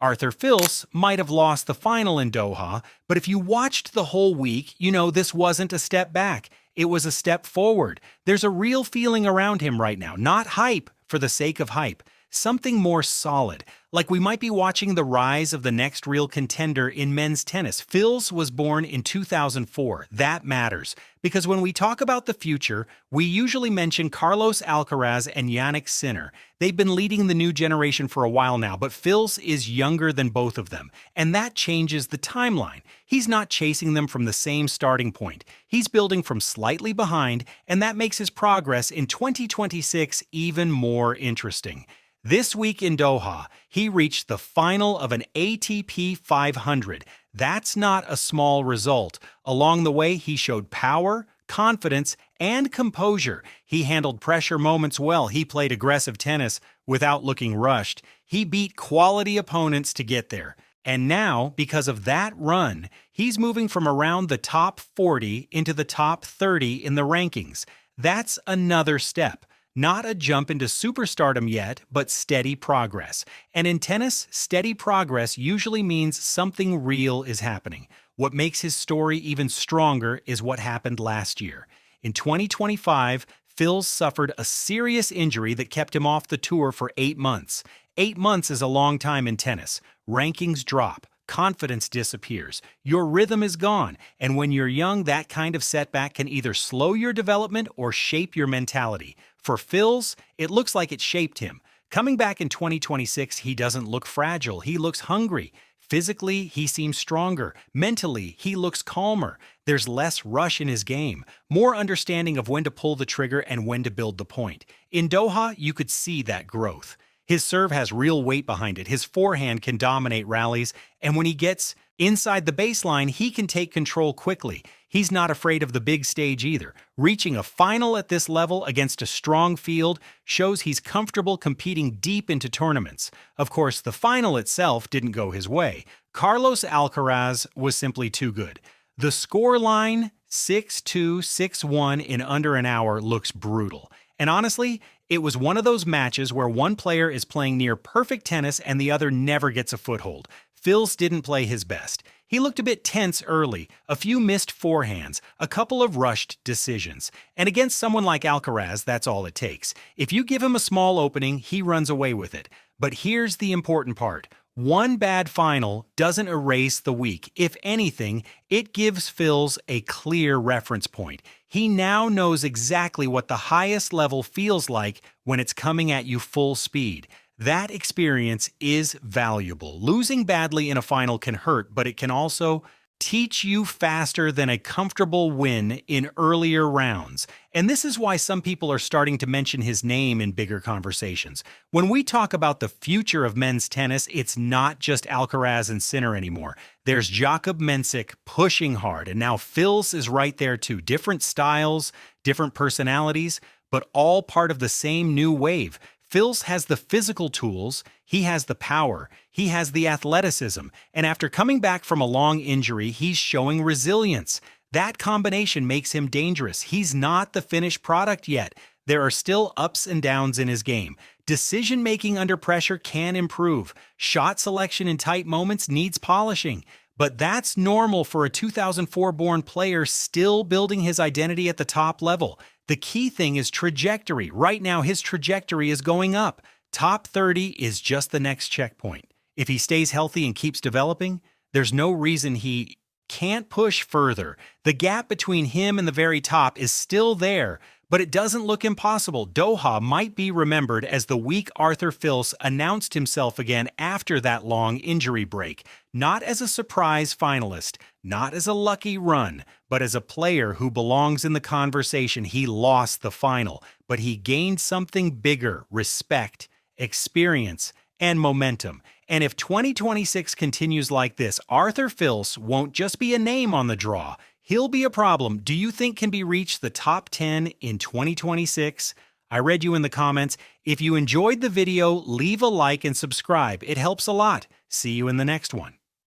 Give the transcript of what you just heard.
Arthur Fils might have lost the final in Doha, but if you watched the whole week, you know this wasn't a step back. It was a step forward. There's a real feeling around him right now, not hype for the sake of hype. Something more solid, like we might be watching the rise of the next real contender in men's tennis. Fils was born in 2004. That matters, because when we talk about the future, we usually mention Carlos Alcaraz and Jannik Sinner. They've been leading the new generation for a while now, but Fils is younger than both of them, and that changes the timeline. He's not chasing them from the same starting point. He's building from slightly behind, and that makes his progress in 2026 even more interesting. This week in Doha, he reached the final of an ATP 500. That's not a small result. Along the way, he showed power, confidence, and composure. He handled pressure moments well. He played aggressive tennis without looking rushed. He beat quality opponents to get there. And now, because of that run, he's moving from around the top 40 into the top 30 in the rankings. That's another step. Not a jump into superstardom yet, but steady progress. And in tennis, steady progress usually means something real is happening. What makes his story even stronger is what happened last year. In 2025, Fils suffered a serious injury that kept him off the tour for 8 months. 8 months is a long time in tennis. Rankings drop. Confidence disappears. Your rhythm is gone. And when you're young, that kind of setback can either slow your development or shape your mentality. For Fils, it looks like it shaped him. Coming back in 2026, he doesn't look fragile. He looks hungry. Physically, he seems stronger. Mentally, he looks calmer. There's less rush in his game, more understanding of when to pull the trigger and when to build the point. In Doha, you could see that growth. His serve has real weight behind it. His forehand can dominate rallies, and when he gets inside the baseline, he can take control quickly. He's not afraid of the big stage either. Reaching a final at this level against a strong field shows he's comfortable competing deep into tournaments. Of course, the final itself didn't go his way. Carlos Alcaraz was simply too good. The scoreline, 6-2, 6-1 in under an hour, looks brutal. And honestly, it was one of those matches where one player is playing near perfect tennis and the other never gets a foothold. Fils didn't play his best. He looked a bit tense early, a few missed forehands, a couple of rushed decisions. And against someone like Alcaraz, that's all it takes. If you give him a small opening, he runs away with it. But here's the important part. One bad final doesn't erase the week. If anything, it gives Fils a clear reference point. He now knows exactly what the highest level feels like when it's coming at you full speed. That experience is valuable. Losing badly in a final can hurt, but it can also teach you faster than a comfortable win in earlier rounds. And this is why some people are starting to mention his name in bigger conversations. When we talk about the future of men's tennis, it's not just Alcaraz and Sinner anymore. There's Jakob Mensik pushing hard, and now Fils is right there too. Different styles, different personalities, but all part of the same new wave. Fils has the physical tools, he has the power, he has the athleticism, and after coming back from a long injury, he's showing resilience. That combination makes him dangerous. He's not the finished product yet. There are still ups and downs in his game. Decision-making under pressure can improve. Shot selection in tight moments needs polishing. But that's normal for a 2004-born player still building his identity at the top level. The key thing is trajectory. Right now, his trajectory is going up. Top 30 is just the next checkpoint. If he stays healthy and keeps developing, there's no reason he can't push further. The gap between him and the very top is still there, but it doesn't look impossible. Doha might be remembered as the week Arthur Fils announced himself again after that long injury break. Not as a surprise finalist, not as a lucky run, but as a player who belongs in the conversation. He lost the final, but he gained something bigger: respect, experience, and momentum. And if 2026 continues like this, Arthur Fils won't just be a name on the draw. He'll be a problem. Do you think can be reached the top 10 in 2026? I read you in the comments. If you enjoyed the video, leave a like and subscribe. It helps a lot. See you in the next one.